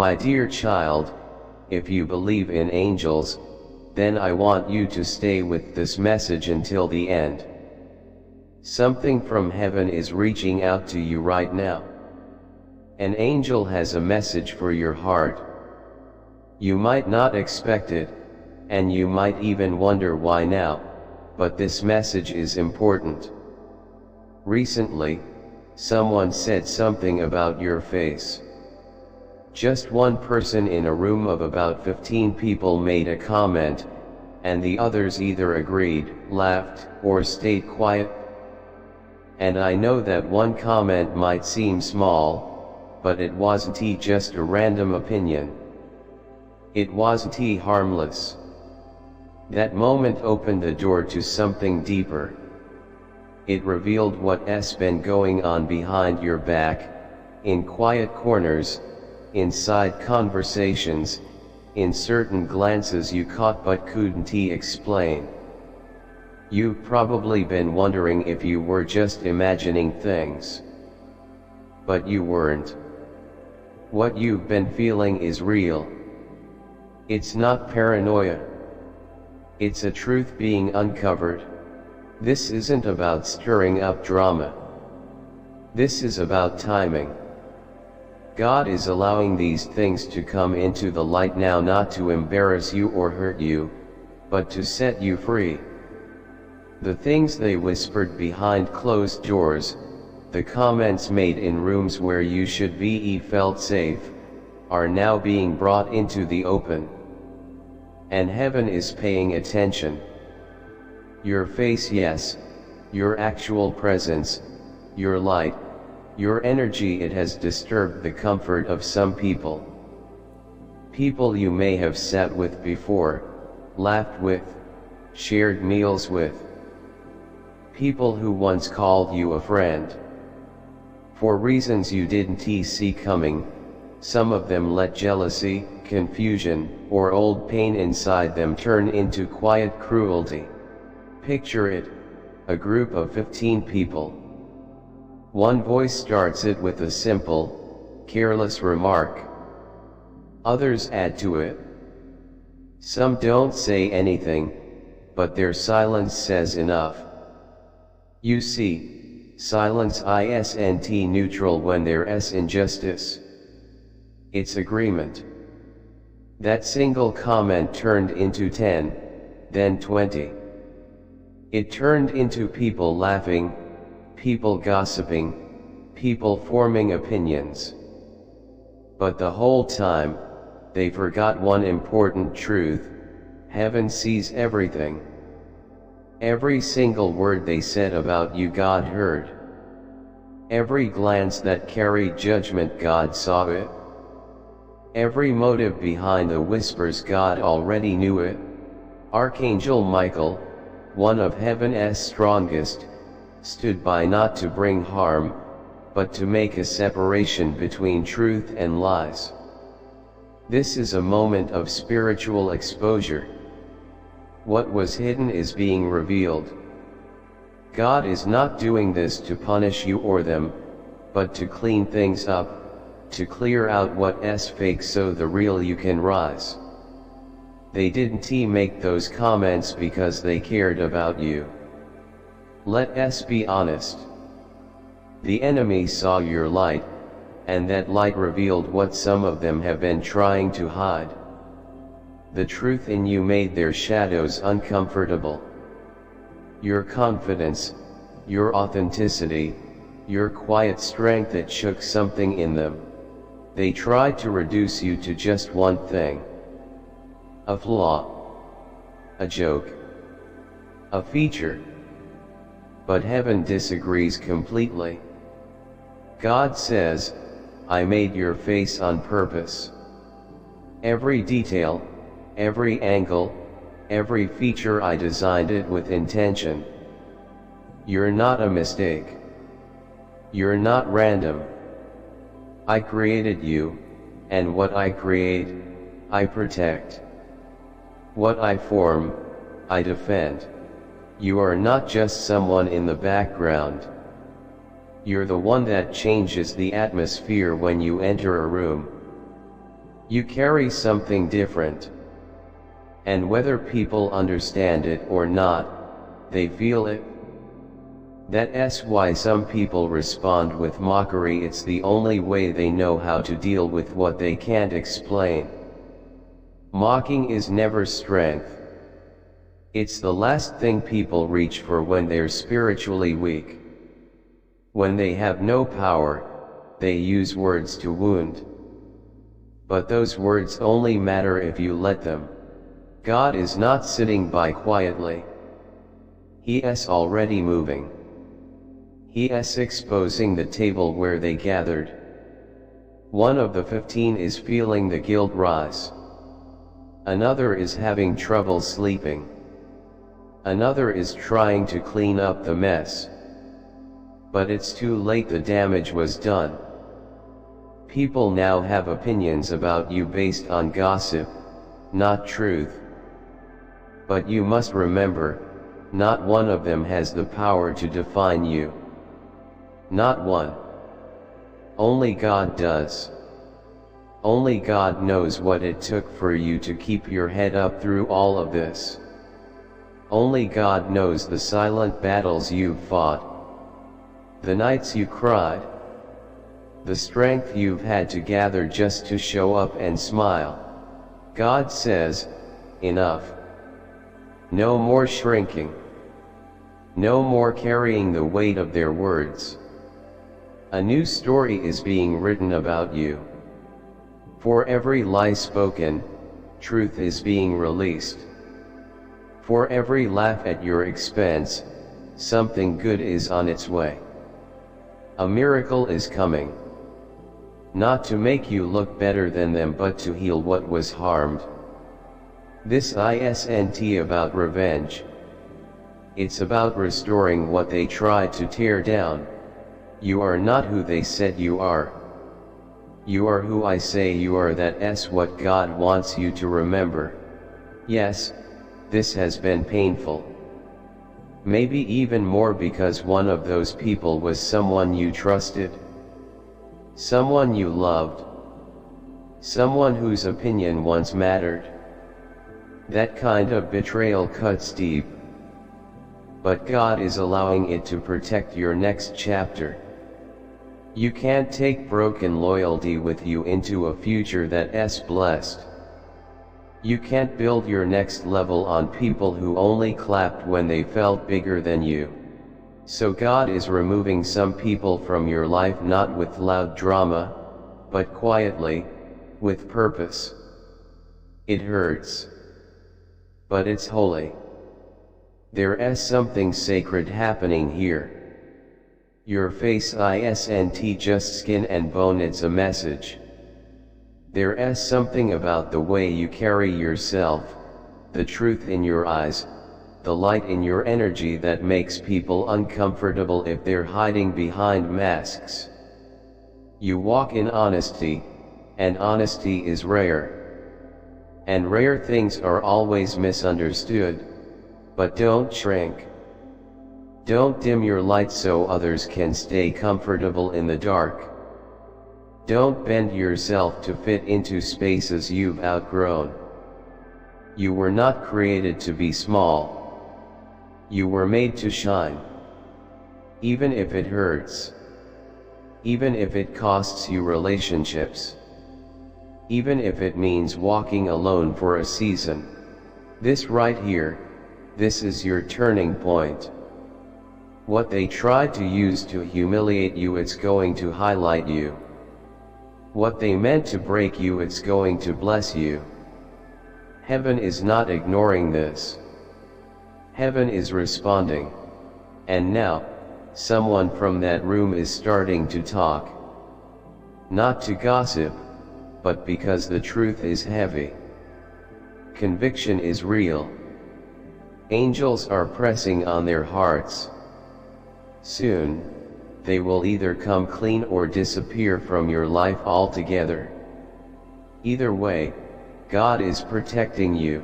My dear child, if you believe in angels, then I want you to stay with this message until the end. Something from heaven is reaching out to you right now. An angel has a message for your heart. You might not expect it, and you might even wonder why now, but this message is important. Recently, someone said something about your face. Just one person in a room of about 15 people made a comment, and the others either agreed, laughed, or stayed quiet. And I know that one comment might seem small, but it wasn't just a random opinion. It wasn't harmless. That moment opened the door to something deeper. It revealed what's been going on behind your back, in quiet corners, inside conversations, in certain glances you caught but couldn't explain. You've probably been wondering if you were just imagining things. But you weren't. What you've been feeling is real. It's not paranoia. It's a truth being uncovered. This isn't about stirring up drama. This is about timing. God is allowing these things to come into the light now, not to embarrass you or hurt you, but to set you free. The things they whispered behind closed doors, the comments made in rooms where you should be felt safe, are now being brought into the open. And heaven is paying attention. Your face, yes, your actual presence, your light, your energy, it has disturbed the comfort of some people. People you may have sat with before, laughed with, shared meals with. People who once called you a friend. For reasons you didn't see coming, some of them let jealousy, confusion, or old pain inside them turn into quiet cruelty. Picture it, a group of 15 people. One voice starts it with a simple, careless remark. Others add to it. Some don't say anything, but their silence says enough. You see, silence isn't neutral when there's injustice. It's agreement. That single comment turned into 10, then 20. It turned into people laughing, people gossiping, people forming opinions. But the whole time, they forgot one important truth: heaven sees everything. Every single word they said about you, God heard. Every glance that carried judgment, God saw it. Every motive behind the whispers, God already knew it. Archangel Michael, one of heaven's strongest, stood by not to bring harm, but to make a separation between truth and lies. This is a moment of spiritual exposure. What was hidden is being revealed. God is not doing this to punish you or them, but to clean things up, to clear out what's fake so the real you can rise. They didn't make those comments because they cared about you. Let's be honest. The enemy saw your light, and that light revealed what some of them have been trying to hide. The truth in you made their shadows uncomfortable. Your confidence, your authenticity, your quiet strength, it shook something in them. They tried to reduce you to just one thing: a flaw, a joke, a feature. But heaven disagrees completely. God says, I made your face on purpose. Every detail, every angle, every feature, I designed it with intention. You're not a mistake. You're not random. I created you, and what I create, I protect. What I form, I defend. You are not just someone in the background. You're the one that changes the atmosphere when you enter a room. You carry something different. And whether people understand it or not, they feel it. That's why some people respond with mockery. It's the only way they know how to deal with what they can't explain. Mocking is never strength. It's the last thing people reach for when they're spiritually weak. When they have no power, they use words to wound. But those words only matter if you let them. God is not sitting by quietly. He is already moving. He is exposing the table where they gathered. One of the 15 is feeling the guilt rise. Another is having trouble sleeping. Another is trying to clean up the mess. But it's too late, the damage was done. People now have opinions about you based on gossip, not truth. But you must remember, not one of them has the power to define you. Not one. Only God does. Only God knows what it took for you to keep your head up through all of this. Only God knows the silent battles you've fought, the nights you cried, the strength you've had to gather just to show up and smile. God says, enough. No more shrinking. No more carrying the weight of their words. A new story is being written about you. For every lie spoken, truth is being released. For every laugh at your expense, something good is on its way. A miracle is coming. Not to make you look better than them, but to heal what was harmed. This isn't about revenge. It's about restoring what they tried to tear down. You are not who they said you are. You are who I say you are. That's what God wants you to remember. Yes, this has been painful. Maybe even more because one of those people was someone you trusted. Someone you loved. Someone whose opinion once mattered. That kind of betrayal cuts deep. But God is allowing it to protect your next chapter. You can't take broken loyalty with you into a future that's blessed. You can't build your next level on people who only clapped when they felt bigger than you. So God is removing some people from your life, not with loud drama, but quietly, with purpose. It hurts. But it's holy. There is something sacred happening here. Your face isn't just skin and bone, it's a message. There is something about the way you carry yourself, the truth in your eyes, the light in your energy that makes people uncomfortable if they're hiding behind masks. You walk in honesty, and honesty is rare. And rare things are always misunderstood. But don't shrink. Don't dim your light so others can stay comfortable in the dark. Don't bend yourself to fit into spaces you've outgrown. You were not created to be small. You were made to shine. Even if it hurts. Even if it costs you relationships. Even if it means walking alone for a season. This right here, this is your turning point. What they tried to use to humiliate you, it's going to highlight you. What they meant to break you, it's going to bless you. Heaven is not ignoring this. Heaven is responding. And now, someone from that room is starting to talk. Not to gossip, but because the truth is heavy. Conviction is real. Angels are pressing on their hearts. Soon, they will either come clean or disappear from your life altogether. Either way, God is protecting you.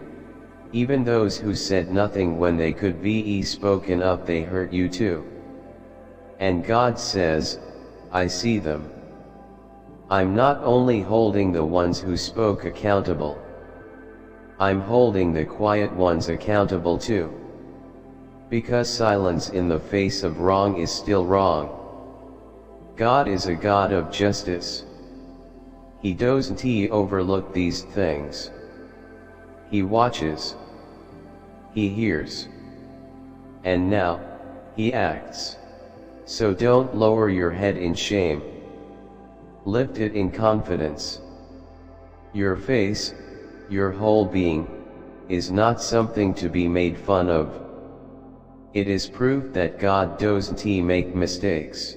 Even those who said nothing when they could be spoken up, they hurt you too. And God says, I see them. I'm not only holding the ones who spoke accountable, I'm holding the quiet ones accountable too. Because silence in the face of wrong is still wrong. God is a God of justice. He doesn't overlook these things. He watches. He hears. And now, He acts. So don't lower your head in shame. Lift it in confidence. Your face, your whole being, is not something to be made fun of. It is proof that God doesn't make mistakes.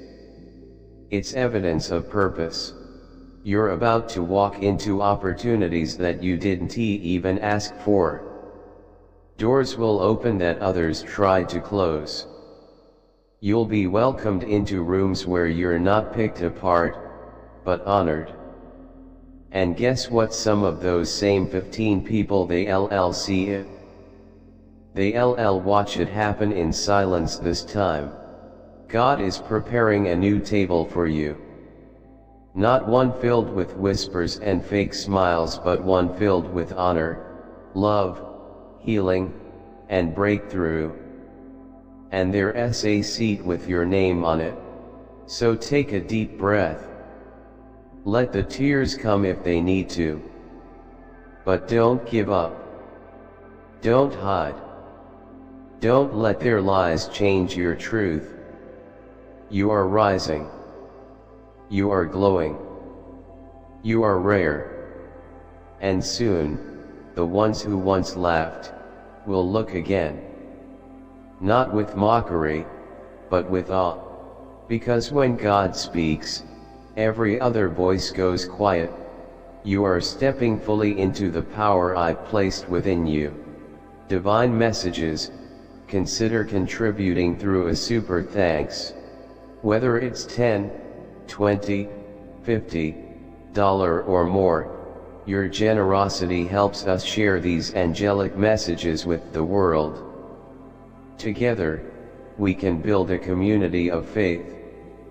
It's evidence of purpose. You're about to walk into opportunities that you didn't even ask for. Doors will open that others tried to close. You'll be welcomed into rooms where you're not picked apart, but honored. And guess what? Some of those same 15 people, they'll see it. They'll watch it happen in silence this time. God is preparing a new table for you. Not one filled with whispers and fake smiles, but one filled with honor, love, healing, and breakthrough. And there's a seat with your name on it. So take a deep breath. Let the tears come if they need to. But don't give up. Don't hide. Don't let their lies change your truth. You are rising. You are glowing. You are rare. And soon, the ones who once laughed, will look again. Not with mockery, but with awe. Because when God speaks, every other voice goes quiet. You are stepping fully into the power I've placed within you. Divine messages, consider contributing through a super thanks. Whether it's $10, $20, $50 or more, your generosity helps us share these angelic messages with the world. Together, we can build a community of faith,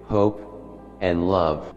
hope, and love.